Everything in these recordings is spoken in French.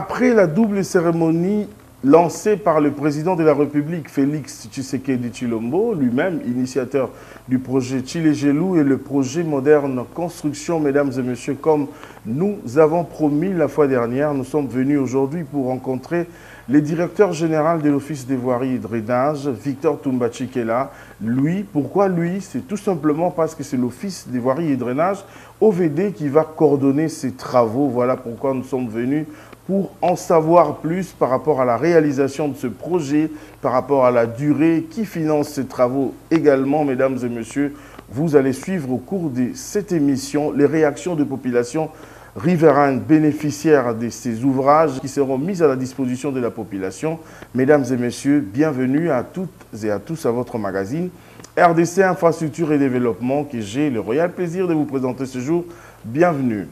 Après la double cérémonie lancée par le président de la République, Félix Tshisekedi Tshilombo, lui-même initiateur du projet Tshilé-Gelou et le projet moderne construction, mesdames et messieurs, comme nous avons promis la fois dernière, nous sommes venus aujourd'hui pour rencontrer le directeur général de l'Office des voiries et drainage, Victor Toumbachi Kela. Lui, pourquoi lui? C'est tout simplement parce que c'est l'Office des voiries et drainage, OVD, qui va coordonner ces travaux. Voilà pourquoi nous sommes venus pour en savoir plus par rapport à la réalisation de ce projet, par rapport à la durée, qui finance ces travaux également, mesdames et messieurs. Vous allez suivre au cours de cette émission les réactions de populations riveraines bénéficiaires de ces ouvrages qui seront mis à la disposition de la population. Mesdames et messieurs, bienvenue à toutes et à tous à votre magazine RDC Infrastructure et Développement que j'ai le royal plaisir de vous présenter ce jour. Bienvenue.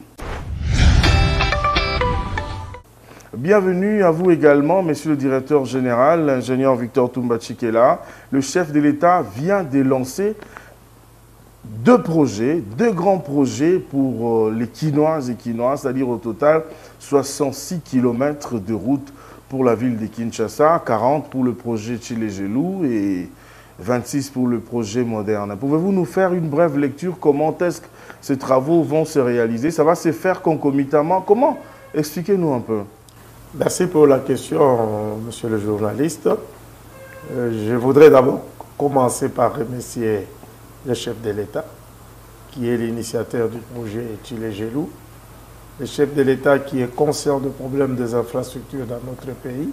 Bienvenue à vous également, monsieur le directeur général, l'ingénieur Victor Toumbachi Kela. Le chef de l'État vient de lancer deux grands projets pour les Kinoises et Kinois, c'est-à-dire au total 66 km de route pour la ville de Kinshasa, 40 pour le projet Tshilé-Gelou et 26 pour le projet moderne. Pouvez-vous nous faire une brève lecture? Comment est-ce que ces travaux vont se réaliser? Ça va se faire concomitamment? Comment? Expliquez-nous un peu. Merci pour la question, monsieur le journaliste. Je voudrais d'abord commencer par remercier le chef de l'État, qui est l'initiateur du projet Tshilé-Gelou, le chef de l'État qui est conscient des problèmes des infrastructures dans notre pays,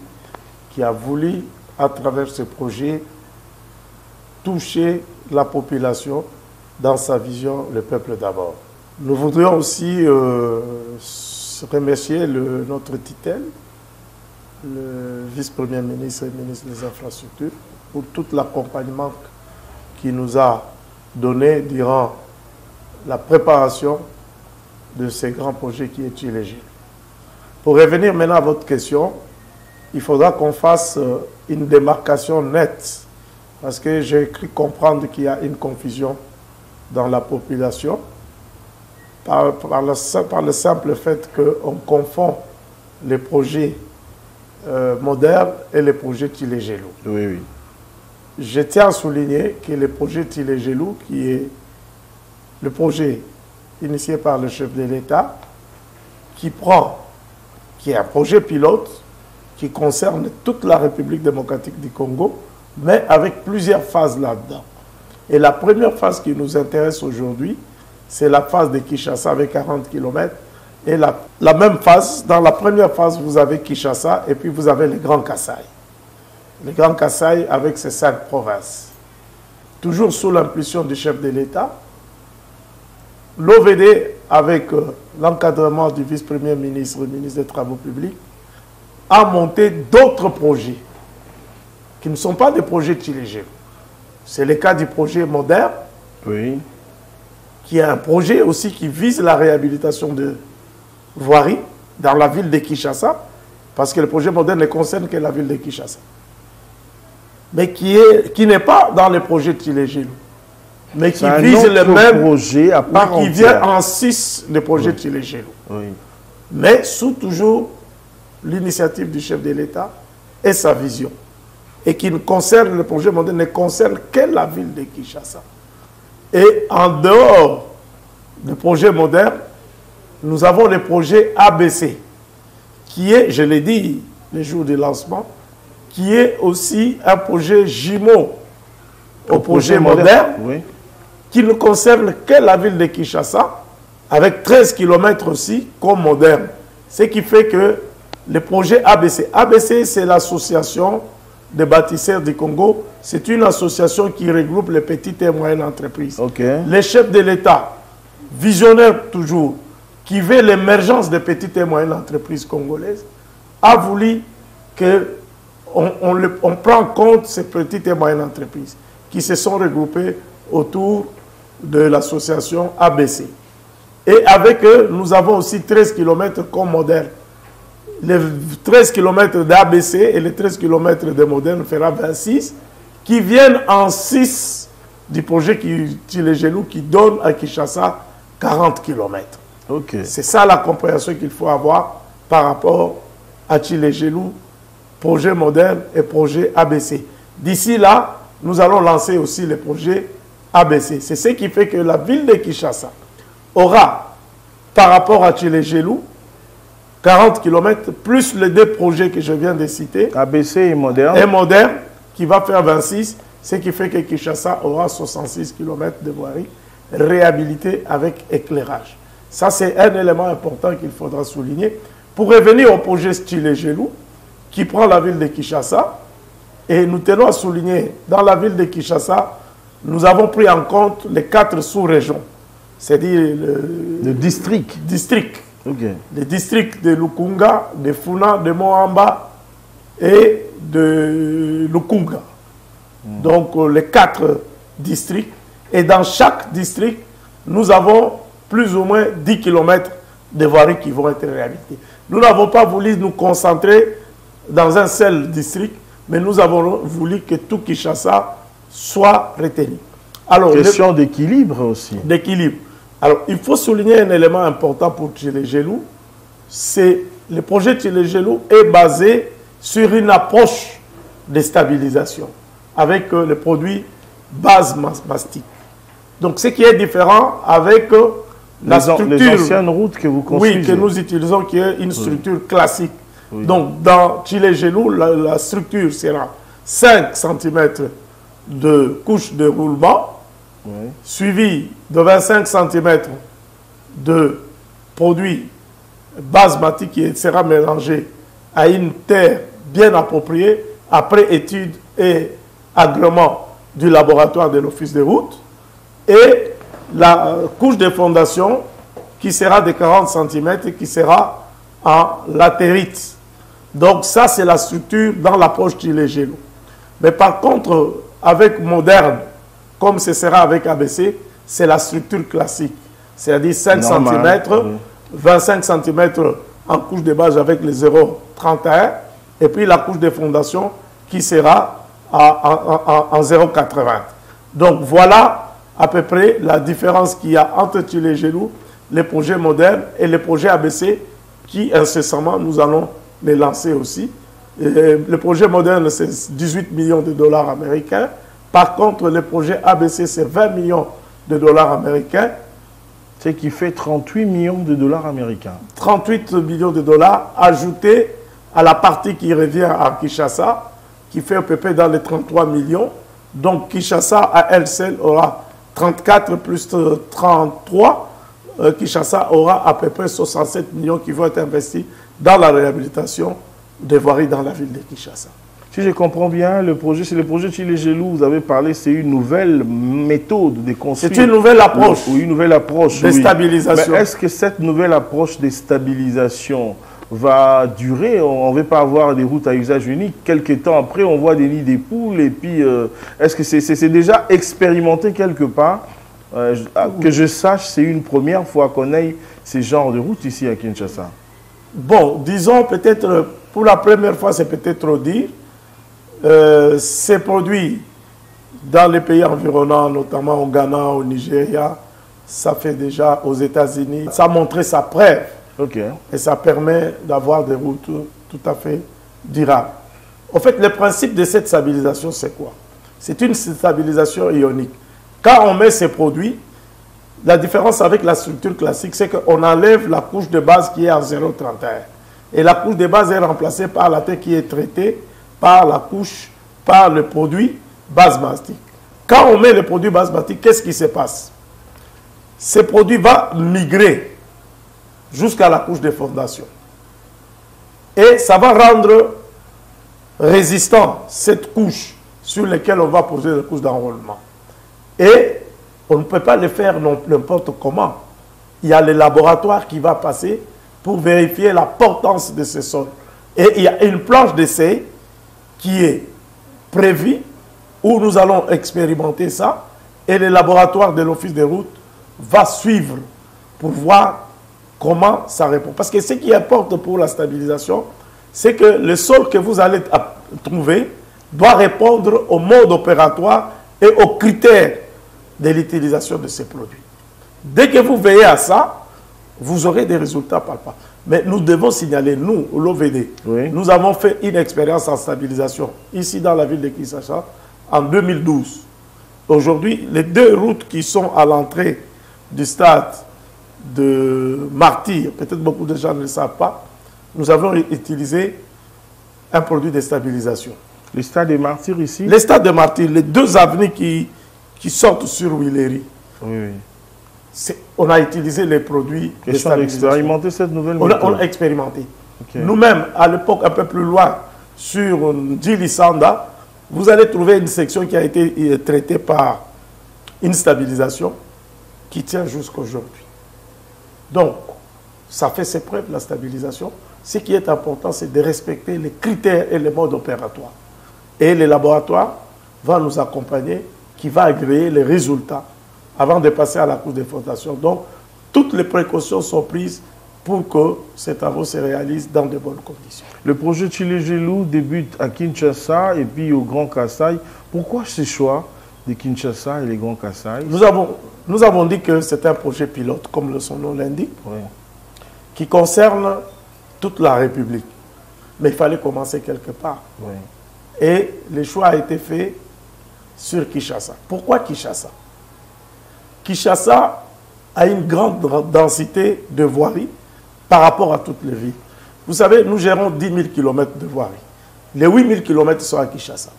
qui a voulu, à travers ce projet, toucher la population dans sa vision, le peuple d'abord. Nous voudrions aussi remercier notre titel, le vice-premier ministre et ministre des Infrastructures, pour tout l'accompagnement qu'il nous a donné durant la préparation de ces grands projets qui est Tshilé-Gelou. Pour revenir maintenant à votre question, il faudra qu'on fasse une démarcation nette, parce que j'ai cru comprendre qu'il y a une confusion dans la population par le simple fait qu'on confond les projets modernes et les projets Tshilé-Gelou. Oui, oui. Je tiens à souligner que le projet Tshilé-Gelou, qui est le projet initié par le chef de l'État, qui est un projet pilote qui concerne toute la République démocratique du Congo, mais avec plusieurs phases là-dedans. Et la première phase qui nous intéresse aujourd'hui, c'est la phase de Kinshasa avec 40 km. Et la même phase, dans la première phase, vous avez Kinshasa et puis vous avez le Grand Kasaï. Le Grand Kasaï avec ses 5 provinces. Toujours sous l'impulsion du chef de l'État, l'OVD, avec l'encadrement du vice-premier ministre, le ministre des Travaux publics, a monté d'autres projets qui ne sont pas des projets Tshilé-Gelou. C'est le cas du projet moderne, oui, qui est un projet aussi qui vise la réhabilitation de voiries dans la ville de Kinshasa, parce que le projet moderne ne concerne que la ville de Kinshasa. Mais qui n'est pas dans le projet Tshilé-Gelou, mais qui vise le même projet à part qui vient en 6 le projet Tshilé-Gelou. Oui. Mais sous toujours l'initiative du chef de l'État et sa vision. Et qui ne concerne, le projet moderne ne concerne que la ville de Kinshasa. Et en dehors du projet moderne, nous avons le projet ABC, qui est, je l'ai dit le jour du lancement, qui est aussi un projet jumeau au projet moderne, oui, qui ne concerne que la ville de Kinshasa, avec 13 km aussi comme moderne. Ce qui fait que le projet ABC, c'est l'association des bâtisseurs du Congo. C'est une association qui regroupe les petites et moyennes entreprises. Okay. Les chefs de l'État, visionnaires toujours, qui veut l'émergence des petites et moyennes entreprises congolaises, a voulu qu'on prenne en compte ces petites et moyennes entreprises qui se sont regroupées autour de l'association ABC. Et avec eux, nous avons aussi 13 km comme moderne. Les 13 km d'ABC et les 13 km de moderne fera 26, qui viennent en 6 du projet Tshilé-Gelou qui donne à Kinshasa 40 km. Okay. C'est ça la compréhension qu'il faut avoir par rapport à Tchilé-Gelou, projet moderne et projet ABC. D'ici là, nous allons lancer aussi les projets ABC. C'est ce qui fait que la ville de Kinshasa aura, par rapport à Tchilé-Gelou, 40 km, plus les deux projets que je viens de citer. ABC et moderne. Et moderne, qui va faire 26, ce qui fait que Kinshasa aura 66 km de voirie réhabilitée avec éclairage. Ça, c'est un élément important qu'il faudra souligner. Pour revenir au projet Tchilé-Gelou, qui prend la ville de Kinshasa, et nous tenons à souligner, dans la ville de Kinshasa, nous avons pris en compte les 4 sous-régions, c'est-à-dire le district. Okay. Les districts de Lukunga, de Funa, de Moamba et de Lukunga. Donc les 4 districts. Et dans chaque district, nous avons plus ou moins 10 km de voiries qui vont être réhabilitées. Nous n'avons pas voulu nous concentrer dans un seul district, mais nous avons voulu que tout Kinshasa soit retenu. Alors, question d'équilibre aussi. D'équilibre. Alors, il faut souligner un élément important pour Tchilé-Gelou, c'est le projet Tchilé-Gelou est basé sur une approche de stabilisation avec le produit base mastic. Donc, ce qui est différent avec la structure... Les anciennes routes que vous construisez. Oui, que nous utilisons, qui est une structure classique. Oui. Donc, dans Tchilé-Gelou, la structure sera 5 cm de couche de roulement, oui, suivi de 25 cm de produit basmati qui sera mélangé à une terre bien appropriée après étude et agrément du laboratoire de l'Office des routes, et la couche de fondation qui sera de 40 cm et qui sera en latérite. Donc ça, c'est la structure dans l'approche Tchilé-Gelou. Mais par contre, avec moderne, comme ce sera avec ABC, c'est la structure classique. C'est-à-dire 5 cm, oui, 25 cm en couche de base avec les 0,31 et puis la couche de fondation qui sera en 0,80. Donc voilà à peu près la différence qu'il y a entre Tchilé-Gelou, les projets modernes et les projets ABC qui incessamment nous allons les lancer aussi. Et le projet moderne, c'est 18 millions de dollars américains. Par contre, le projet ABC, c'est 20 millions de dollars américains. Ce qui fait 38 millions de dollars américains. 38 millions de dollars ajoutés à la partie qui revient à Kinshasa, qui fait à peu près dans les 33 millions. Donc Kinshasa, à elle seule, aura 34 plus 33. Kinshasa aura à peu près 67 millions qui vont être investis dans la réhabilitation des voiries dans la ville de Kinshasa. Si je comprends bien, le projet, c'est le projet Tchilé-Gelou, vous avez parlé, c'est une nouvelle méthode de construire. C'est une nouvelle approche. Oui, une nouvelle approche. De stabilisation. Mais est-ce que cette nouvelle approche de stabilisation va durer? On ne va pas avoir des routes à usage unique. Quelques temps après, on voit des nids des poules. Et puis, est-ce que c'est déjà expérimenté quelque part? Que je sache, c'est une première fois qu'on ait ce genre de route ici à Kinshasa. Bon, disons peut-être, pour la première fois, c'est peut-être trop dire. C'est produit dans les pays environnants, notamment au Ghana, au Nigeria. Ça fait déjà aux États-Unis. Ça a montré sa preuve. Okay. Et ça permet d'avoir des routes tout à fait durables. En fait, le principe de cette stabilisation, c'est quoi? C'est une stabilisation ionique. Quand on met ces produits, la différence avec la structure classique, c'est qu'on enlève la couche de base qui est en 0,31. Et la couche de base est remplacée par la terre qui est traitée par la couche, par le produit basmatique. Quand on met le produit basmatique, qu'est-ce qui se passe? Ce produit va migrer jusqu'à la couche de fondation. Et ça va rendre résistant cette couche sur laquelle on va poser la couche d'enrôlement. Et on ne peut pas le faire n'importe comment. Il y a le laboratoire qui va passer pour vérifier la portance de ce sol. Et il y a une planche d'essai qui est prévue où nous allons expérimenter ça. Et le laboratoire de l'Office des routes va suivre pour voir comment ça répond. Parce que ce qui importe pour la stabilisation, c'est que le sol que vous allez trouver doit répondre au mode opératoire et aux critères de l'utilisation de ces produits. Dès que vous veillez à ça, vous aurez des résultats palpables. Mais nous devons signaler, nous, l'OVD, Oui. nous avons fait une expérience en stabilisation ici dans la ville de Kinshasa en 2012. Aujourd'hui, les 2 routes qui sont à l'entrée du stade de Martyr, peut-être beaucoup de gens ne le savent pas, nous avons utilisé un produit de stabilisation. Le stade des Martyrs ici? Les stades de Martyr, les 2 avenues qui sortent sur Willery, Oui, oui. on a utilisé les produits de Question stabilisation. d'expérimenter cette nouvelle On méthode. a expérimenté. Okay. Nous-mêmes, à l'époque, un peu plus loin, sur Djilisanda, vous allez trouver une section qui a été traitée par une stabilisation qui tient jusqu'aujourd'hui. Donc, ça fait ses preuves, la stabilisation. Ce qui est important, c'est de respecter les critères et les modes opératoires. Et le laboratoire va nous accompagner, qui va agréer les résultats avant de passer à la cour d'exploitation. Donc, toutes les précautions sont prises pour que ces travaux se réalisent dans de bonnes conditions. Le projet Tshilé-Gelou débute à Kinshasa et puis au Grand Kasaï. Pourquoi ce choix de Kinshasa et les Grands Kasaï? Nous avons dit que c'est un projet pilote, comme son nom l'indique, Oui. qui concerne toute la République. Mais il fallait commencer quelque part. Oui. Et le choix a été fait sur Kinshasa. Pourquoi Kinshasa? Kinshasa a une grande densité de voiries par rapport à toutes les villes. Vous savez, nous gérons 10 000 km de voiries. Les 8 000 km sont à Kinshasa.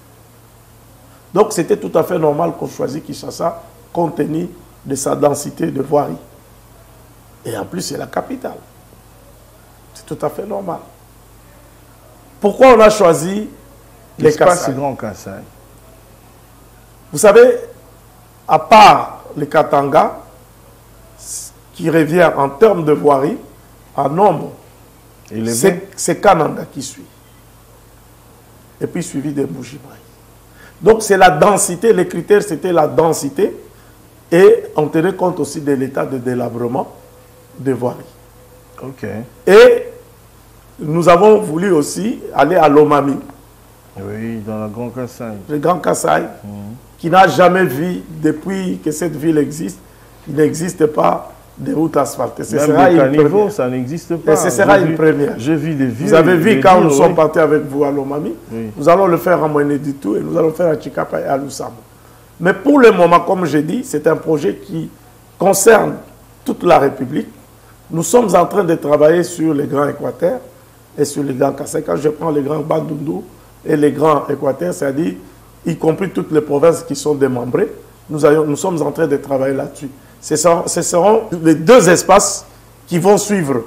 Donc c'était tout à fait normal qu'on choisisse Kinshasa compte tenu de sa densité de voiries. Et en plus, c'est la capitale. C'est tout à fait normal. Pourquoi on a choisi les Kasaï? Grand Kasaï. Vous savez, à part les Katanga, qui revient en termes de voirie, en nombre, c'est Kananga qui suit. Et puis suivi de Mbujimayi. Donc c'est la densité, les critères c'était la densité, et on tenait compte aussi de l'état de délabrement de voirie. Ok. Et nous avons voulu aussi aller à Lomami. Oui, dans le Grand Kasaï. Le Grand Kasaï, qui n'a jamais vu, depuis que cette ville existe, il n'existe pas de route asphaltée. Ce sera une première. Ça n'existe pas. Et ce sera une première. J'ai vu des villes. Vous avez vu quand nous sommes partis avec vous à Lomami, oui. Nous allons le faire à Mweneditu et nous allons le faire à Chikapa et à Lusamo. Mais pour le moment, comme j'ai dit, c'est un projet qui concerne toute la République. Nous sommes en train de travailler sur les Grands Équateurs et sur les Grands Kasaï. Quand je prends les Grands Bandundu et les Grands Équateurs, c'est-à-dire y compris toutes les provinces qui sont démembrées, nous sommes en train de travailler là-dessus. Ce seront les 2 espaces qui vont suivre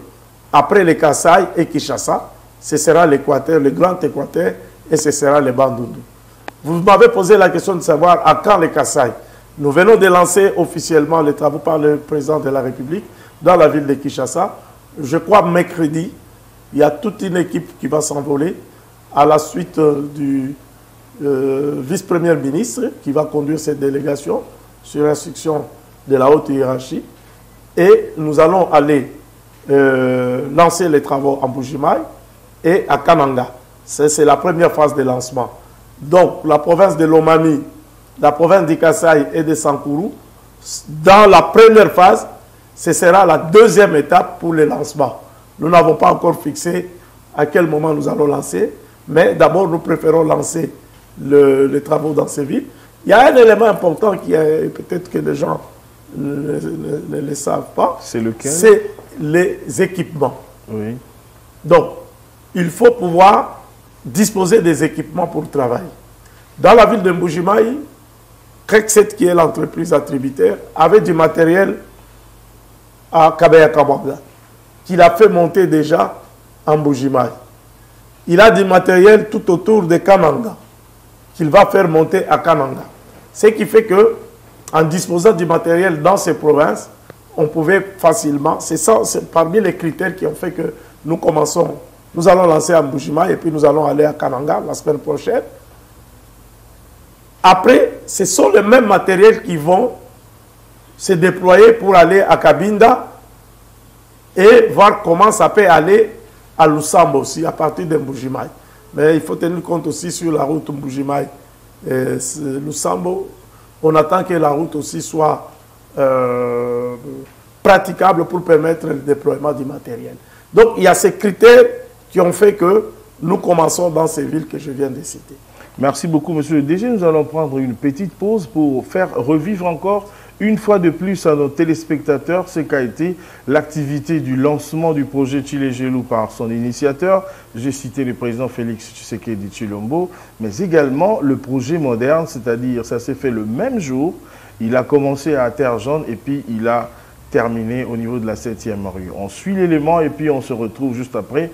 après les Kasaï et Kinshasa. Ce sera l'Équateur, le Grand Équateur, et ce sera les Bandundu. Vous m'avez posé la question de savoir à quand les Kasaï. Nous venons de lancer officiellement les travaux par le président de la République dans la ville de Kinshasa. Je crois mercredi, il y a toute une équipe qui va s'envoler à la suite du vice-premier ministre qui va conduire cette délégation sur instruction de la haute hiérarchie. Et nous allons aller lancer les travaux en Mbujimayi et à Kananga. C'est la première phase de lancement. Donc, la province de Lomami, la province du Kasaï et de Sankourou, dans la première phase, ce sera la 2e étape pour le lancement. Nous n'avons pas encore fixé à quel moment nous allons lancer, mais d'abord, nous préférons lancer les travaux dans ces villes. Il y a un élément important qui est peut-être que les gens ne le savent pas. C'est lequel? C'est les équipements. Oui. Donc, il faut pouvoir disposer des équipements pour travailler. Dans la ville de Mbujimayi, Krekset, qui est l'entreprise attributaire, avait du matériel à Kabeya-Kabanga, qu'il a fait monter déjà en Mbujimayi. Il a du matériel tout autour de Kananga, qu'il va faire monter à Kananga. Ce qui fait que, en disposant du matériel dans ces provinces, on pouvait facilement, c'est parmi les critères qui ont fait que nous allons lancer à Mbujimayi et puis nous allons aller à Kananga la semaine prochaine. Après, ce sont les mêmes matériels qui vont se déployer pour aller à Kabinda et voir comment ça peut aller à Lusambo aussi, à partir de Mbujimayi. Mais il faut tenir compte aussi sur la route Mbujimayi et Lusambo. On attend que la route aussi soit praticable pour permettre le déploiement du matériel. Donc il y a ces critères qui ont fait que nous commençons dans ces villes que je viens de citer. Merci beaucoup, monsieur le DG. Nous allons prendre une petite pause pour faire revivre encore une fois de plus à nos téléspectateurs ce qu'a été l'activité du lancement du projet Tshilé-Gelou par son initiateur. J'ai cité le président Félix Tshisekedi Tshilombo, mais également le projet moderne, c'est-à-dire ça s'est fait le même jour. Il a commencé à Terre-Jaune et puis il a terminé au niveau de la 7e rue. On suit l'élément et puis on se retrouve juste après.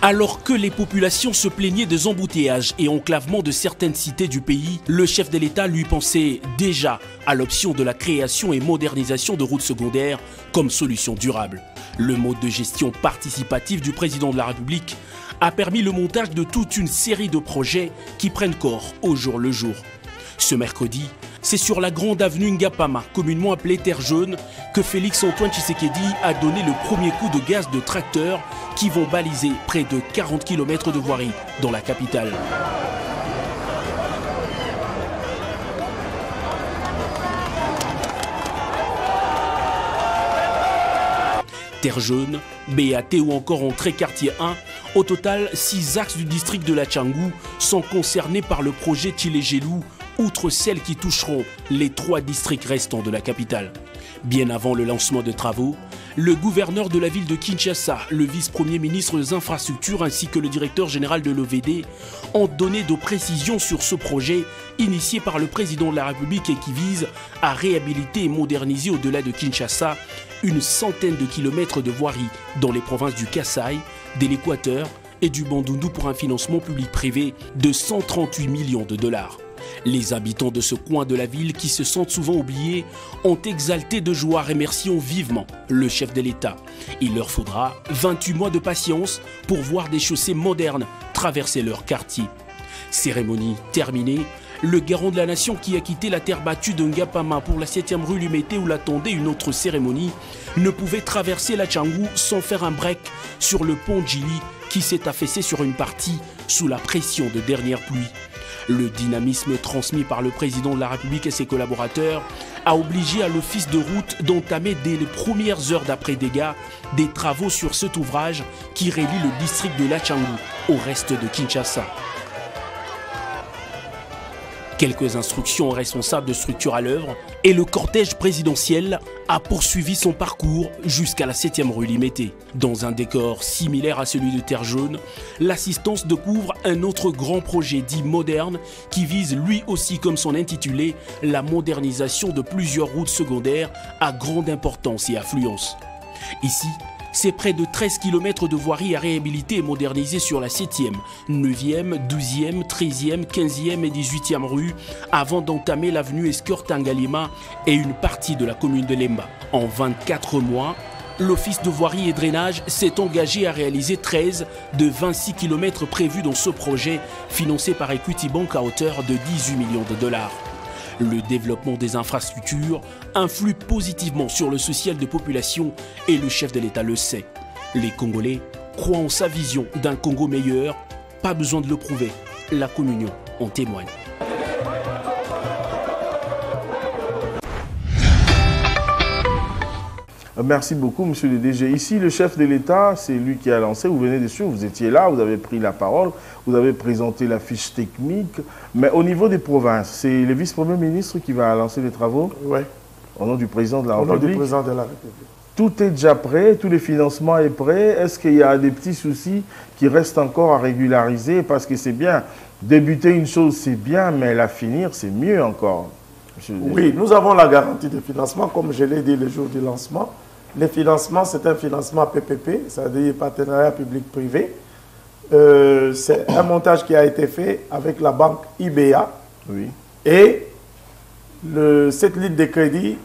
Alors que les populations se plaignaient des embouteillages et enclavements de certaines cités du pays, le chef de l'État lui pensait déjà à l'option de la création et modernisation de routes secondaires comme solution durable. Le mode de gestion participatif du président de la République a permis le montage de toute une série de projets qui prennent corps au jour le jour. Ce mercredi, c'est sur la grande avenue Ngapama, communément appelée Terre Jaune, que Félix-Antoine Tshisekedi a donné le premier coup de gaz de tracteurs qui vont baliser près de 40 km de voirie dans la capitale. Terre Jaune, BAT ou encore entrée quartier 1 Au total, 6 axes du district de Latchangou sont concernés par le projet Tshilé-Gelou, outre celles qui toucheront les 3 districts restants de la capitale. Bien avant le lancement de travaux, le gouverneur de la ville de Kinshasa, le vice-premier ministre des infrastructures ainsi que le directeur général de l'OVD ont donné de précisions sur ce projet initié par le président de la République et qui vise à réhabiliter et moderniser au-delà de Kinshasa une centaine de kilomètres de voiries dans les provinces du Kasaï, de l'Équateur et du Bandundu pour un financement public-privé de 138 millions de dollars. Les habitants de ce coin de la ville qui se sentent souvent oubliés ont exalté de joie remerciant vivement le chef de l'État. Il leur faudra 28 mois de patience pour voir des chaussées modernes traverser leur quartier. Cérémonie terminée, le garant de la nation qui a quitté la terre battue de Ngapama pour la 7e rue Limete où l'attendait une autre cérémonie ne pouvait traverser Latchangou sans faire un break sur le pont Djili qui s'est affaissé sur une partie sous la pression de dernières pluies. Le dynamisme transmis par le président de la République et ses collaborateurs a obligé à l'office de route d'entamer dès les premières heures d'après-dégâts des travaux sur cet ouvrage qui relie le district de Latchangou au reste de Kinshasa. Quelques instructions aux responsables de structure à l'œuvre et le cortège présidentiel a poursuivi son parcours jusqu'à la 7e rue Limete. Dans un décor similaire à celui de Terre Jaune, l'assistance découvre un autre grand projet dit moderne qui vise lui aussi comme son intitulé la modernisation de plusieurs routes secondaires à grande importance et affluence. Ici, c'est près de 13 km de voiries à réhabiliter et moderniser sur la 7e, 9e, 12e, 13e, 15e et 18e rue avant d'entamer l'avenue Escort-Tangalima et une partie de la commune de Lemba. En 24 mois, l'Office de voirie et drainage s'est engagé à réaliser 13 de 26 km prévus dans ce projet financé par Equity Bank à hauteur de 18 millions de dollars. Le développement des infrastructures influe positivement sur le social des populations et le chef de l'État le sait. Les Congolais croient en sa vision d'un Congo meilleur. Pas besoin de le prouver. La communion en témoigne. Merci beaucoup, monsieur le DG. Ici, le chef de l'État, c'est lui qui a lancé. Vous venez de suivre, vous étiez là, vous avez pris la parole, vous avez présenté la fiche technique. Mais au niveau des provinces, c'est le vice-premier ministre qui va lancer les travaux? Oui. Au nom du président de la République? Au nom du président de la République. Tout est déjà prêt, tous les financements est prêt. Est-ce qu'il y a des petits soucis qui restent encore à régulariser? Parce que c'est bien, débuter une chose, c'est bien, mais la finir, c'est mieux encore. Oui, nous avons la garantie de financement, comme je l'ai dit le jour du lancement. Les financements, c'est un financement PPP, c'est-à-dire partenariat public-privé. C'est un montage qui a été fait avec la banque IBA. Oui. Et cette ligne de crédit,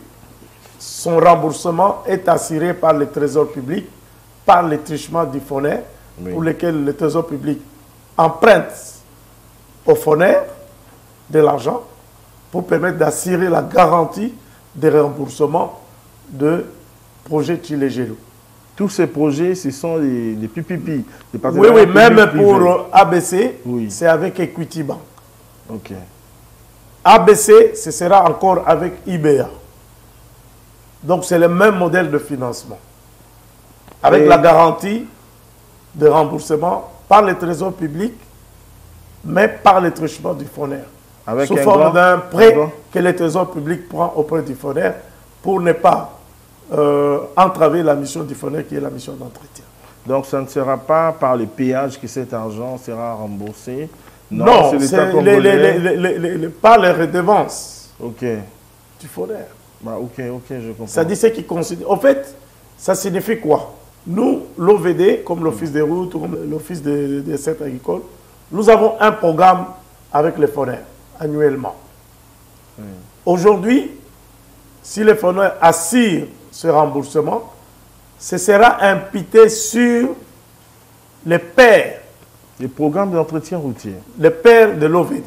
son remboursement est assuré par le Trésor public, par les trichements du FONER, oui, pour lesquels le Trésor public emprunte au FONER de l'argent pour permettre d'assurer la garantie des remboursements de projets Tshilé-Gelou. Tous ces projets, ce sont des PPP. Oui, oui, même pour ABC, oui, c'est avec Equity Bank. Ok. ABC, ce sera encore avec IBA. Donc, c'est le même modèle de financement. Avec la garantie de remboursement par le Trésor public, mais par le truchement du FONER. Sous forme d'un prêt que le Trésor public prend auprès du FONER pour ne pas entraver la mission du FONER qui est la mission d'entretien. Donc, ça ne sera pas par les péages que cet argent sera remboursé? Non, c'est par les redevances du FONER. Bah, ok, je comprends. Ça dit ce qui considère. En fait, ça signifie quoi? Nous, l'OVD, comme l'Office des routes, comme l'Office des secteurs agricoles, nous avons un programme avec les FONER annuellement. Aujourd'hui, si les FONER assurent ce remboursement, ce sera imputé sur les pairs. Les programmes d'entretien routier. Les pairs de l'OVD.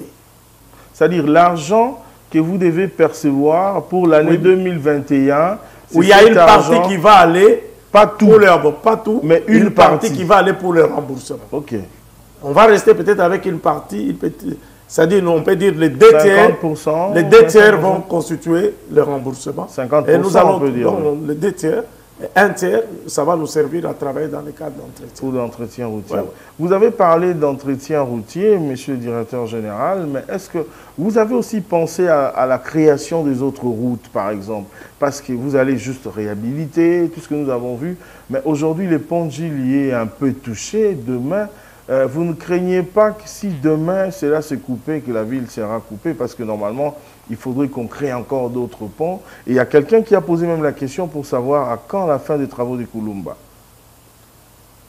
C'est-à-dire l'argent que vous devez percevoir pour l'année 2021. Où il y a une partie qui va aller, pas tout, pas tout, mais une partie qui va aller pour le remboursement. Ok. On va rester peut-être avec une partie, c'est-à-dire on peut dire les deux tiers, les deux tiers vont constituer le remboursement. 50%, et nous allons, on peut dire. Donc, les deux tiers, Et un tiers, ça va nous servir à travailler dans le cadre d'entretien. Ou d'entretien routier. Ouais. Vous avez parlé d'entretien routier, monsieur le directeur général, mais est-ce que vous avez aussi pensé à la création des autres routes, par exemple? Parce que vous allez juste réhabiliter tout ce que nous avons vu, mais aujourd'hui, les ponts de Gilles y est un peu touché. Demain, vous ne craignez pas que si demain, cela s'est coupé, que la ville sera coupée? Parce que normalement, il faudrait qu'on crée encore d'autres ponts. Et il y a quelqu'un qui a posé même la question pour savoir à quand la fin des travaux de Kulumba.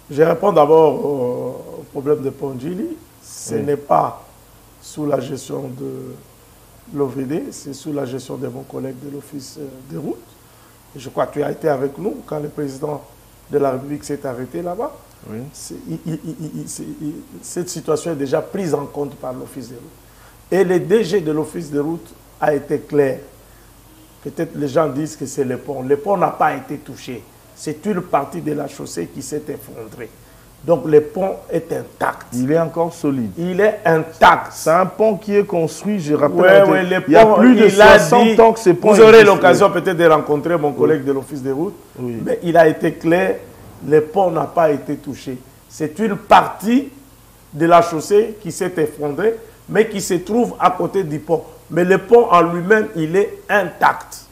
Je réponds d'abord au problème de Pondjili. Ce n'est pas sous la gestion de l'OVD, c'est sous la gestion de mon collègue de l'Office des routes. Et je crois que tu as été avec nous quand le président de la République s'est arrêté là-bas. Oui. Cette situation est déjà prise en compte par l'Office des routes. Et le DG de l'Office des routes a été clair. Peut-être les gens disent que c'est le pont. Le pont n'a pas été touché. C'est une partie de la chaussée qui s'est effondrée. Donc le pont est intact. Il est encore solide. Il est intact. C'est un pont qui est construit, je rappelle, il y a plus de 60 ans que ce pont vous aurez l'occasion peut-être de rencontrer mon collègue de l'Office des routes. Oui. Mais il a été clair, le pont n'a pas été touché. C'est une partie de la chaussée qui s'est effondrée, mais qui se trouve à côté du pont. Mais le pont en lui-même, il est intact.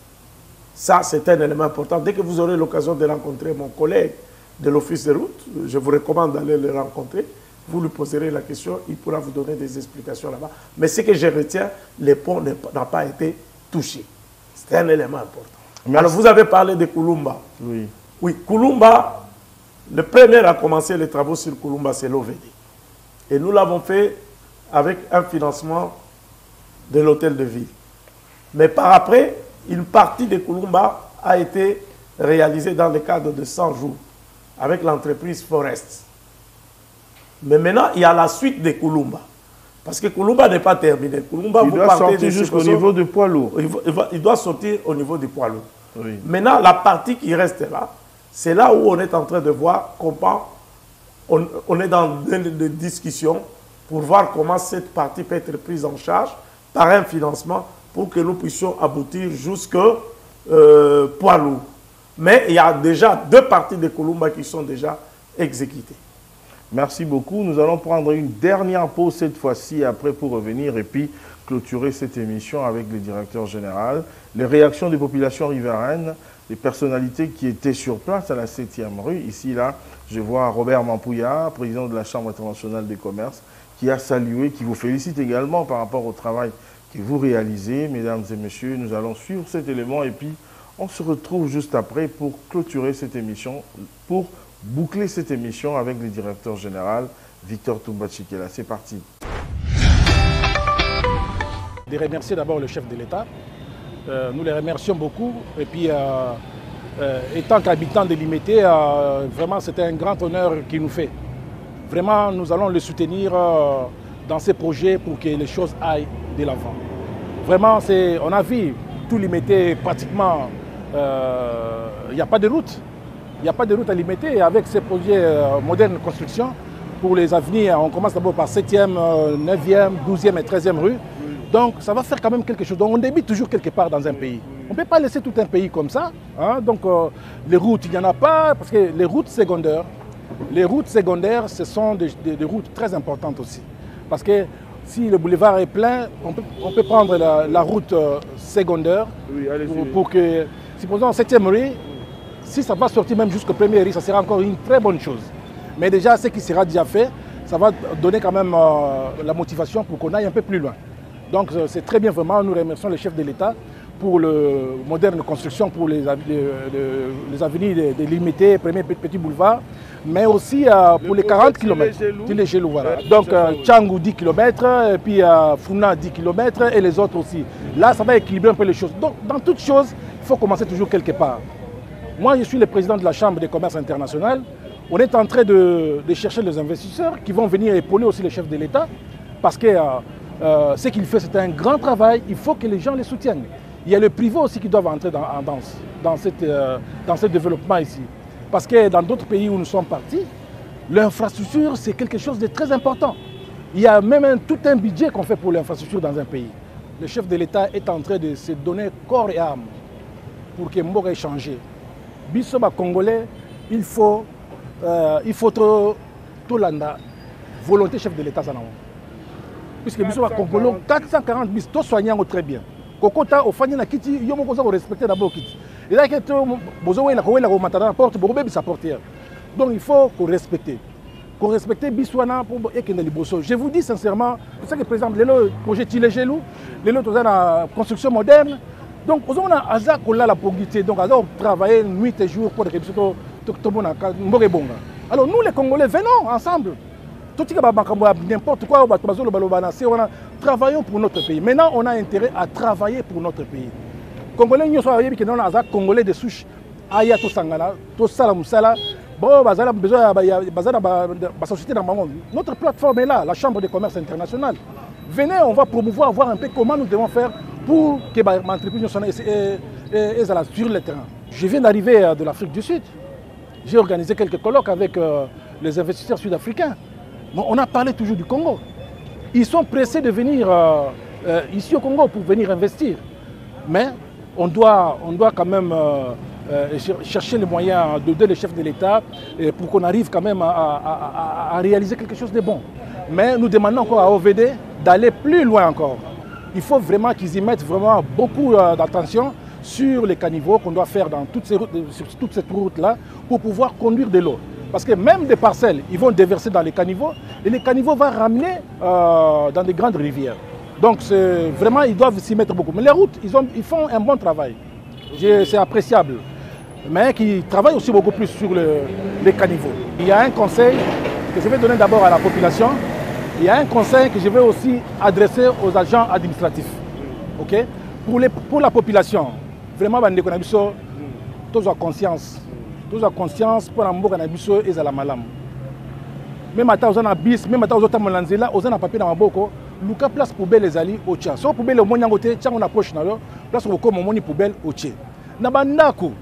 Ça, c'est un élément important. Dès que vous aurez l'occasion de rencontrer mon collègue de l'Office des routes, je vous recommande d'aller le rencontrer. Vous lui poserez la question, il pourra vous donner des explications là-bas. Mais ce que je retiens, le pont n'a pas été touché. C'est un élément important. Merci. Alors, vous avez parlé de Kulumba. Oui. Oui, Kulumba, le premier à commencer les travaux sur Kulumba, c'est l'OVD. Et nous l'avons fait avec un financement de l'hôtel de ville. Mais par après, une partie de Kulumba a été réalisée dans le cadre de 100 jours avec l'entreprise Forest. Mais maintenant, il y a la suite de Kulumba. Parce que Kulumba n'est pas terminé. Kulumba, il doit sortir jusqu'au niveau du poids lourd. Il doit sortir au niveau du poids lourd. Oui. Maintenant, la partie qui reste là, c'est là où on est en train de voir comment on est dans des discussions pour voir comment cette partie peut être prise en charge par un financement pour que nous puissions aboutir jusqu'au poids lourd. Mais il y a déjà 2 parties de Kulumba qui sont déjà exécutées. Merci beaucoup. Nous allons prendre une dernière pause cette fois-ci après pour revenir et puis clôturer cette émission avec le directeur général. Les réactions des populations riveraines, les personnalités qui étaient sur place à la 7e rue. Ici, là, je vois Robert Mampouya, président de la Chambre internationale des commerces, qui a salué, qui vous félicite également par rapport au travail que vous réalisez. Mesdames et messieurs, nous allons suivre cet élément et puis on se retrouve juste après pour clôturer cette émission, pour boucler cette émission avec le directeur général Victor Toumba Tshikela. C'est parti. De remercier d'abord le chef de l'État. Nous les remercions beaucoup. Et puis, étant qu'habitant de Limité, vraiment c'était un grand honneur qu'il nous fait. Vraiment, nous allons le soutenir dans ces projets pour que les choses aillent de l'avant. Vraiment, on a vu tout Limité pratiquement, il n'y a pas de route. Il n'y a pas de route à Limité. Et avec ces projets modernes de construction, pour les avenirs, on commence d'abord par 7e, 9e, 12e et 13e rue. Donc ça va faire quand même quelque chose. Donc on débute toujours quelque part dans un pays. On ne peut pas laisser tout un pays comme ça. Hein. Donc les routes, il n'y en a pas, parce que les routes secondaires, ce sont des routes très importantes aussi. Parce que si le boulevard est plein, on peut prendre la route secondaire pour que, supposons 7e rue, si ça va sortir même jusqu'au 1er rue, ça sera encore une très bonne chose. Mais déjà, ce qui sera déjà fait, ça va donner quand même la motivation pour qu'on aille un peu plus loin. Donc c'est très bien, vraiment, nous remercions le chef de l'État pour le moderne construction, pour les avenues de Limité, premier petit boulevard, mais aussi pour les 40 km. Voilà. Donc Tchangou 10 km, et puis Funa 10 km et les autres aussi. Là, ça va équilibrer un peu les choses. Donc dans toutes choses, il faut commencer toujours quelque part. Moi, je suis le président de la Chambre des commerces internationales. On est en train de chercher les investisseurs qui vont venir épauler aussi le chef de l'État, parce que ce qu'il fait, c'est un grand travail, il faut que les gens les soutiennent. Il y a le privé aussi qui doit entrer dans ce développement ici. Parce que dans d'autres pays où nous sommes partis, l'infrastructure, c'est quelque chose de très important. Il y a même tout un budget qu'on fait pour l'infrastructure dans un pays. Le chef de l'État est en train de se donner corps et âme pour que Mboka ait changé. biso ba Congolais, il faut tout l'anda volonté chef de l'État ça non. Puisque biso ba Congolais 440 bis to soignant très bien. Kokota au fanya na kiti yo moko za respecter d'abord kiti. Et là que bozo la ko matana porte bo bebi sa portière. Donc il faut qu'on respecte. Qu'on respecte Biswana pour ekende liboso. Je vous dis sincèrement, c'est ça que par exemple le projet Tilegelou, les autres la construction moderne. Donc on a Aza kola la pogité, donc Aza travailler nuit et jour pour que biso to bona mbore bonga. Alors nous les Congolais venons ensemble. Tout n'importe quoi, travaillons pour notre pays. Maintenant, on a intérêt à travailler pour notre pays. Congolais, nous sommes Congolais de souche. Aya to sangala, to sala musala. Bon, bazala besoin société dans le monde. Notre plateforme est là, la Chambre de commerce internationale. Venez, on va promouvoir, voir un peu comment nous devons faire pour que l'entreprise soit sur le terrain. Je viens d'arriver de l'Afrique du Sud. J'ai organisé quelques colloques avec les investisseurs sud-africains. On a parlé toujours du Congo. Ils sont pressés de venir ici au Congo pour venir investir. Mais on doit quand même chercher les moyens d'aider les chefs de l'État pour qu'on arrive quand même à réaliser quelque chose de bon. Mais nous demandons encore à OVD d'aller plus loin encore. Il faut vraiment qu'ils y mettent vraiment beaucoup d'attention sur les caniveaux qu'on doit faire dans sur toute cette route-là pour pouvoir conduire de l'eau. Parce que même des parcelles, ils vont déverser dans les caniveaux et les caniveaux vont ramener dans des grandes rivières. Donc vraiment, ils doivent s'y mettre beaucoup. Mais les routes, ils font un bon travail. C'est appréciable. Mais qui travaillent aussi beaucoup plus sur les caniveaux. Il y a un conseil que je vais donner d'abord à la population. Il y a un conseil que je vais aussi adresser aux agents administratifs. Okay? Pour la population, vraiment, tous ont conscience. Tous ont conscience pour l'ambo cannabis et la malam. Même à Tauzana bis, même à Tauzota Molanzela, aux en papier dans ma boko, Luka place poubelle les alliés au tcha. Soit poubelle au monyangote, tiens on approche na yo, place au comme moni poubelle au tché. Nabandako,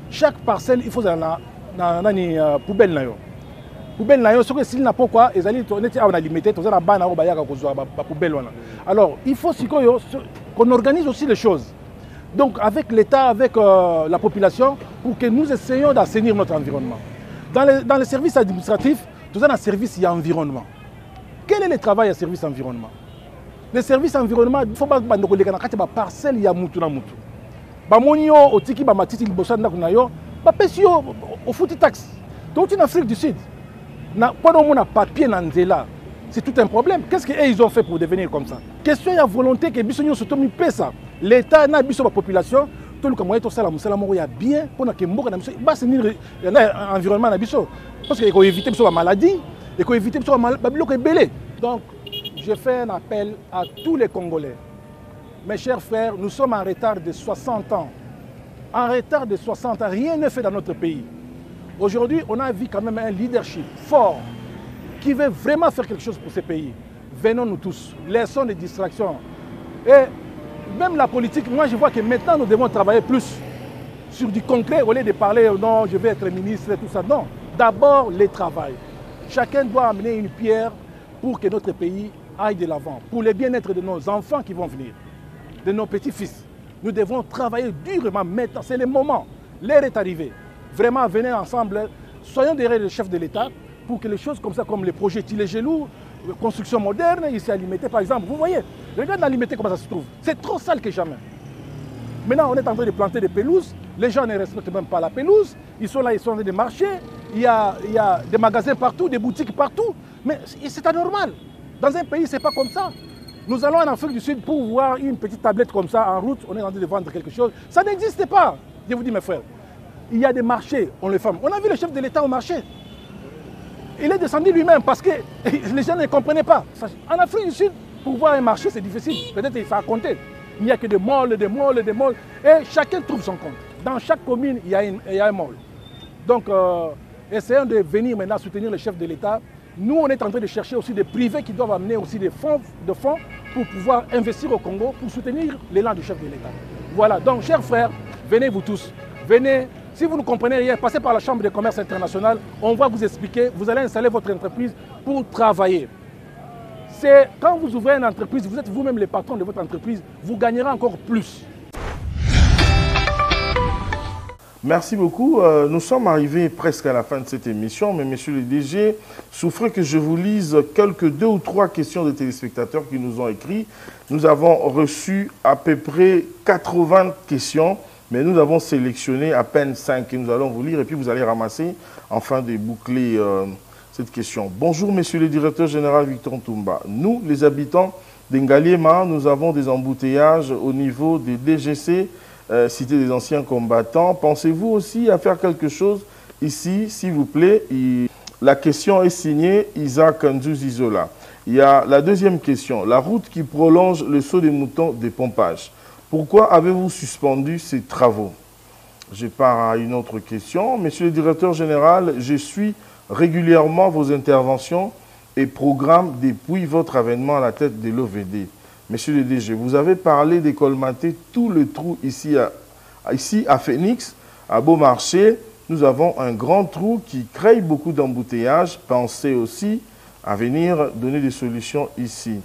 chaque parcelle il faut na poubelle na yo. Poubelle na yo, ce que s'il n'a pas quoi, les alliés on a limité, tous en bana au bayaka kozwa ba poubelle wana. Alors il faut qu'on organise aussi les choses. Donc avec l'État, avec la population, pour que nous essayions d'assainir notre environnement. Dans les services administratifs, tout ça dans le service, il y a environnement. Quel est le travail à service environnement? Le service environnement, il faut que les parcelles, il y a moutou na moutou. Bamonio, otiki, bamatiti, libosan na kunayo, bapesio, au fouti taxe. Donc en Afrique du Sud, pendant mon papier nanzela, c'est tout un problème. Qu'est-ce qu'ils ont fait pour devenir comme ça? Question, il y a volonté que Bissonio se tombe ça. L'État n'a pas la population, tout le monde est bien pour que l'environnement parce qu'il faut éviter la maladie, il faut éviter la maladie. Donc, je fais un appel à tous les Congolais. Mes chers frères, nous sommes en retard de 60 ans. En retard de 60 ans, rien n'est fait dans notre pays. Aujourd'hui, on a vu quand même un leadership fort qui veut vraiment faire quelque chose pour ce pays. Venons nous tous, laissons les distractions. Et même la politique, moi je vois que maintenant nous devons travailler plus sur du concret au lieu de parler non, je vais être ministre et tout ça. Non, d'abord le travail. Chacun doit amener une pierre pour que notre pays aille de l'avant, pour le bien-être de nos enfants qui vont venir, de nos petits-fils. Nous devons travailler durement maintenant, c'est le moment, l'heure est arrivée. Vraiment, venez ensemble, soyons derrière le chef de l'État pour que les choses comme ça, comme les projets Tilegelou, construction moderne, ici à Limité par exemple, vous voyez, regardez à Limité comment ça se trouve, c'est trop sale que jamais. Maintenant, on est en train de planter des pelouses, les gens ne respectent même pas la pelouse, ils sont là, ils sont en train de marcher, il y a des magasins partout, des boutiques partout, mais c'est anormal. Dans un pays, ce n'est pas comme ça. Nous allons en Afrique du Sud pour voir une petite tablette comme ça en route, on est en train de vendre quelque chose, ça n'existe pas. Je vous dis mes frères, il y a des marchés, on les ferme. On a vu le chef de l'État au marché. Il est descendu lui-même parce que les gens ne comprenaient pas. En Afrique du Sud, pour voir un marché, c'est difficile. Peut-être qu'il faut compter. Il n'y a que des malls, des malls, des malls. Et chacun trouve son compte. Dans chaque commune, il y a un mall. Donc, essayons de venir maintenant soutenir le chef de l'État. Nous, on est en train de chercher aussi des privés qui doivent amener aussi des fonds pour pouvoir investir au Congo, pour soutenir l'élan du chef de l'État. Voilà. Donc, chers frères, venez vous tous. Venez. Si vous ne comprenez rien, passez par la Chambre de commerce internationale, on va vous expliquer, vous allez installer votre entreprise pour travailler. C'est quand vous ouvrez une entreprise, vous êtes vous-même le patron de votre entreprise, vous gagnerez encore plus. Merci beaucoup. Nous sommes arrivés presque à la fin de cette émission, mais messieurs les DG, souffrez que je vous lise quelques 2 ou 3 questions de téléspectateurs qui nous ont écrit. Nous avons reçu à peu près 80 questions, mais nous avons sélectionné à peine 5 et nous allons vous lire et puis vous allez ramasser afin de boucler cette question. Bonjour, monsieur le directeur général Victor Ntumba. Nous, les habitants d'Ngaliema, nous avons des embouteillages au niveau des DGC, Cité des anciens combattants. Pensez-vous aussi à faire quelque chose ici, s'il vous plaît? La question est signée Isaac Nzouzizola. Il y a la deuxième question. La route qui prolonge le saut des moutons des pompages. Pourquoi avez-vous suspendu ces travaux? Je pars à une autre question. Monsieur le directeur général, je suis régulièrement vos interventions et programmes depuis votre avènement à la tête de l'OVD. Monsieur le DG, vous avez parlé de colmater tout le trou ici à Phoenix, à Beaumarchais. Nous avons un grand trou qui crée beaucoup d'embouteillages. Pensez aussi à venir donner des solutions ici.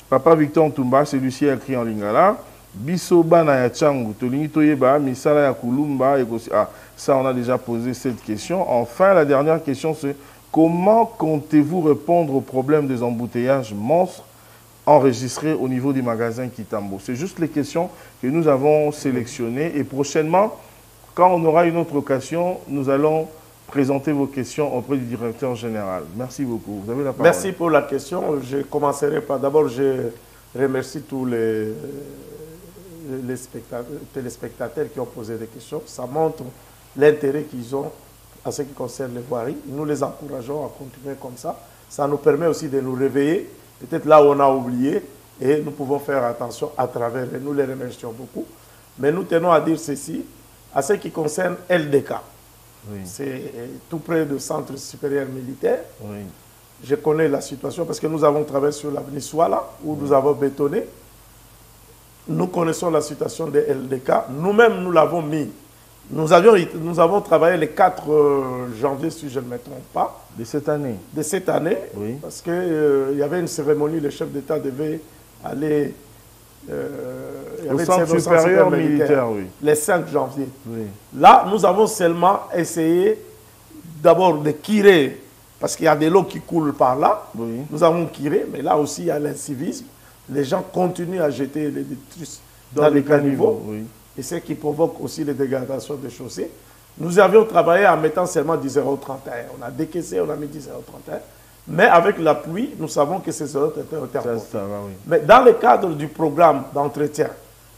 Papa Victor Ntumba, celui-ci a écrit en lingala. Biso bana ya changu, tolingi toyeba, misala ya kulumba. Ah, ça, on a déjà posé cette question. Enfin, la dernière question, c'est comment comptez-vous répondre au problème des embouteillages monstres enregistrés au niveau du magasin Kitambo? C'est juste les questions que nous avons sélectionnées. Et prochainement, quand on aura une autre occasion, nous allons présenter vos questions auprès du directeur général. Merci beaucoup. Vous avez la parole. Merci pour la question. Je commencerai par... D'abord, je remercie tous les téléspectateurs qui ont posé des questions. Ça montre l'intérêt qu'ils ont à ce qui concerne les voiries. Nous les encourageons à continuer comme ça. Ça nous permet aussi de nous réveiller, peut-être là où on a oublié, et nous pouvons faire attention à travers, et nous les remercions beaucoup. Mais nous tenons à dire ceci, à ce qui concerne LDK. Oui. C'est tout près du centre supérieur militaire. Oui. Je connais la situation parce que nous avons travaillé sur l'avenue Souala, où nous avons bétonné. Nous connaissons la situation de LDK. Nous-mêmes, nous l'avons mis. Nous avons travaillé le 4 janvier, si je ne me trompe pas. De cette année? De cette année, oui. Parce qu'il y avait une cérémonie, le chef d'État devait aller au centre supérieur militaire, oui. Le 5 janvier. Oui. Là, nous avons seulement essayé d'abord de kirer, parce qu'il y a des lots qui coulent par là. Oui. Nous avons kiré, mais là aussi, il y a l'incivisme. Les gens continuent à jeter les détritus dans les caniveaux. Oui. Et ce qui provoque aussi les dégradations des chaussées. Nous avions travaillé en mettant seulement 10,31 €. On a décaissé, on a mis 10,31 €. Mais avec la pluie, nous savons que ces heures étaient reportées. Oui. Mais dans le cadre du programme d'entretien,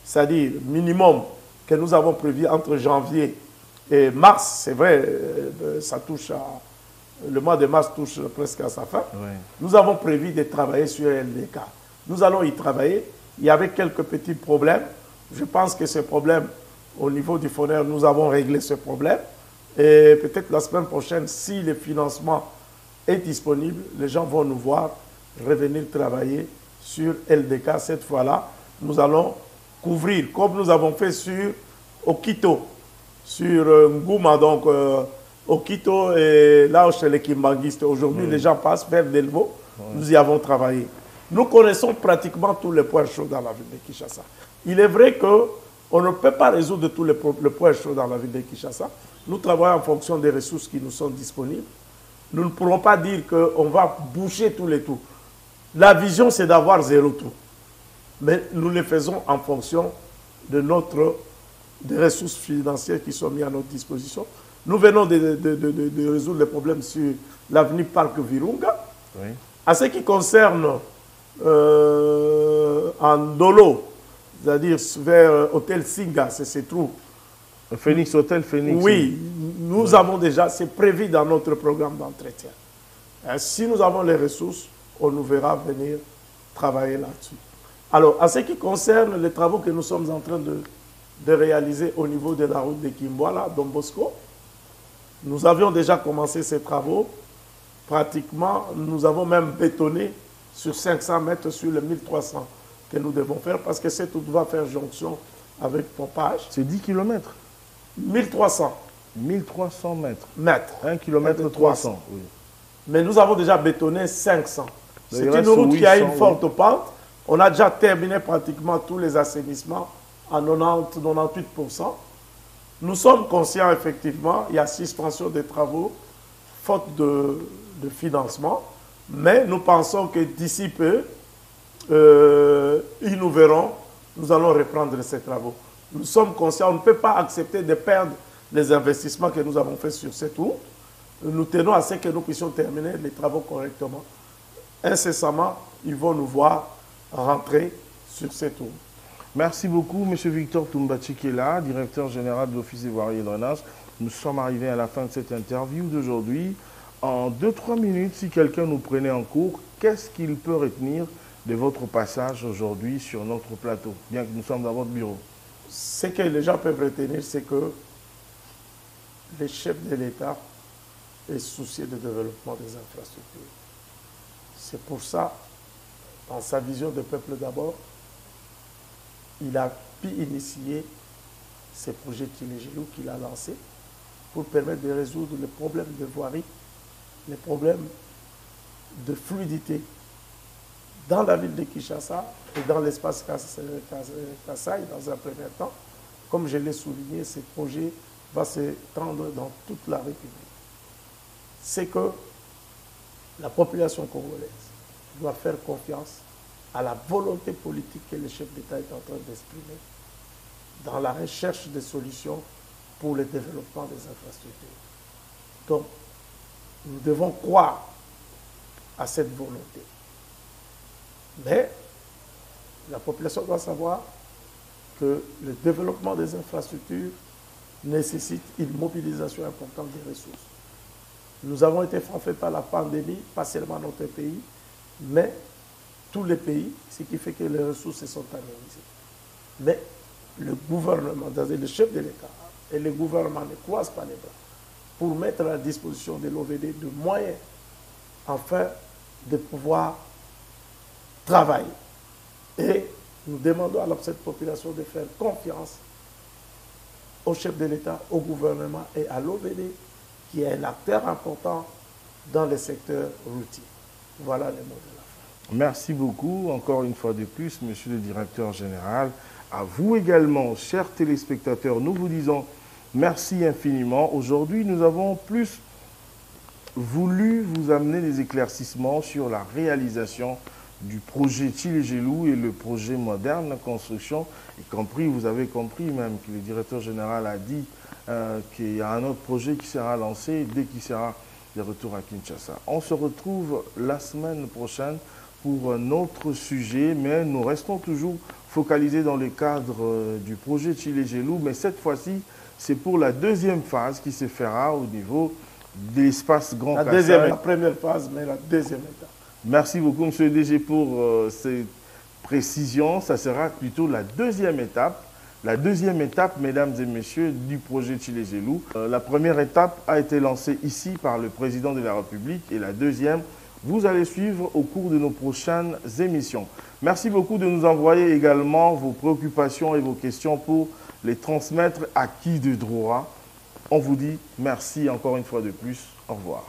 c'est-à-dire minimum que nous avons prévu entre janvier et mars, c'est vrai, ça touche à... Le mois de mars touche presque à sa fin. Oui. Nous avons prévu de travailler sur LDK. Nous allons y travailler. Il y avait quelques petits problèmes. Je pense que ce problème, au niveau du FONER, nous avons réglé ce problème. Et peut-être la semaine prochaine, si le financement est disponible, les gens vont nous voir revenir travailler sur LDK. Cette fois-là, nous allons couvrir, comme nous avons fait sur Okito, sur Ngouma, donc Okito et là où chez les Kimbanguistes. Aujourd'hui, les gens passent vers Delvaux. Nous y avons travaillé. Nous connaissons pratiquement tous les points chauds dans la ville de Kinshasa. Il est vrai qu'on ne peut pas résoudre tous les points chauds dans la ville de Kinshasa. Nous travaillons en fonction des ressources qui nous sont disponibles. Nous ne pourrons pas dire qu'on va boucher tous les trous. La vision, c'est d'avoir 0 trou. Mais nous le faisons en fonction de des ressources financières qui sont mises à notre disposition. Nous venons de résoudre les problèmes sur l'avenue Parc Virunga. Oui. À ce qui concerne Andolo, c'est-à-dire vers Hôtel Singa, c'est ces trous. Phoenix, Hôtel Phoenix. Oui, nous avons déjà, c'est prévu dans notre programme d'entretien. Si nous avons les ressources, on nous verra venir travailler là-dessus. Alors, à ce qui concerne les travaux que nous sommes en train de réaliser au niveau de la route de Kimboala, Don Bosco, nous avions déjà commencé ces travaux. Pratiquement, nous avons même bétonné sur 500 mètres sur les 1300 que nous devons faire parce que c'est tout va faire jonction avec pompage. C'est 10 km 1300. 1300 mètres. 1 km 300. Oui. Mais nous avons déjà bétonné 500. C'est une route qui a une forte pente. On a déjà terminé pratiquement tous les assainissements à 90-98%. Nous sommes conscients, effectivement, il y a suspension des travaux, faute de financement, mais nous pensons que d'ici peu, ils nous verront, nous allons reprendre ces travaux. Nous sommes conscients, on ne peut pas accepter de perdre les investissements que nous avons faits sur cette route. Nous tenons à ce que nous puissions terminer les travaux correctement. Incessamment, ils vont nous voir rentrer sur cette route. Merci beaucoup, M. Victor Toumbachi Kela, directeur général de l'Office des voiries et drainage. Nous sommes arrivés à la fin de cette interview d'aujourd'hui. En 2-3 minutes, si quelqu'un nous prenait en cours, qu'est-ce qu'il peut retenir de votre passage aujourd'hui sur notre plateau, bien que nous sommes dans votre bureau? Ce que les gens peuvent retenir, c'est que le chef de l'État est soucieux du développement des infrastructures. C'est pour ça, dans sa vision de peuple d'abord, il a pu initier ces projets Tilé-Gelou qu'il a lancés pour permettre de résoudre les problèmes de voirie, les problèmes de fluidité dans la ville de Kinshasa et dans l'espace Kasaï dans un premier temps. Comme je l'ai souligné, ce projet va s'étendre dans toute la République. C'est que la population congolaise doit faire confiance à la volonté politique que le chef d'État est en train d'exprimer dans la recherche de solutions pour le développement des infrastructures. Donc, nous devons croire à cette volonté. Mais la population doit savoir que le développement des infrastructures nécessite une mobilisation importante des ressources. Nous avons été frappés par la pandémie, pas seulement notre pays, mais tous les pays, ce qui fait que les ressources se sont analysées. Mais le gouvernement, le chef de l'État et le gouvernement ne croisent pas les bras pour mettre à la disposition de l'OVD de moyens afin de pouvoir travailler. Et nous demandons à cette population de faire confiance au chef de l'État, au gouvernement et à l'OVD, qui est un acteur important dans le secteur routier. Voilà les mots de la fin. Merci beaucoup, encore une fois de plus, monsieur le directeur général. À vous également, chers téléspectateurs, nous vous disons merci infiniment. Aujourd'hui, nous avons plus voulu vous amener des éclaircissements sur la réalisation du projet Tilé-Gelou et le projet moderne de construction, y compris, vous avez compris même que le directeur général a dit qu'il y a un autre projet qui sera lancé dès qu'il sera de retour à Kinshasa. On se retrouve la semaine prochaine pour un autre sujet, mais nous restons toujours focalisés dans le cadre du projet Tilé-Gelou, mais cette fois-ci, c'est pour la deuxième phase qui se fera au niveau de l'espace Grand Kasaï. La première phase, mais la deuxième étape. Merci beaucoup, M. le DG, pour ces précisions. Ça sera plutôt la deuxième étape. La deuxième étape, mesdames et messieurs, du projet Tilé-Gelou. La première étape a été lancée ici par le président de la République et la deuxième, vous allez suivre au cours de nos prochaines émissions. Merci beaucoup de nous envoyer également vos préoccupations et vos questions pour les transmettre à qui de droit. On vous dit merci encore une fois de plus. Au revoir.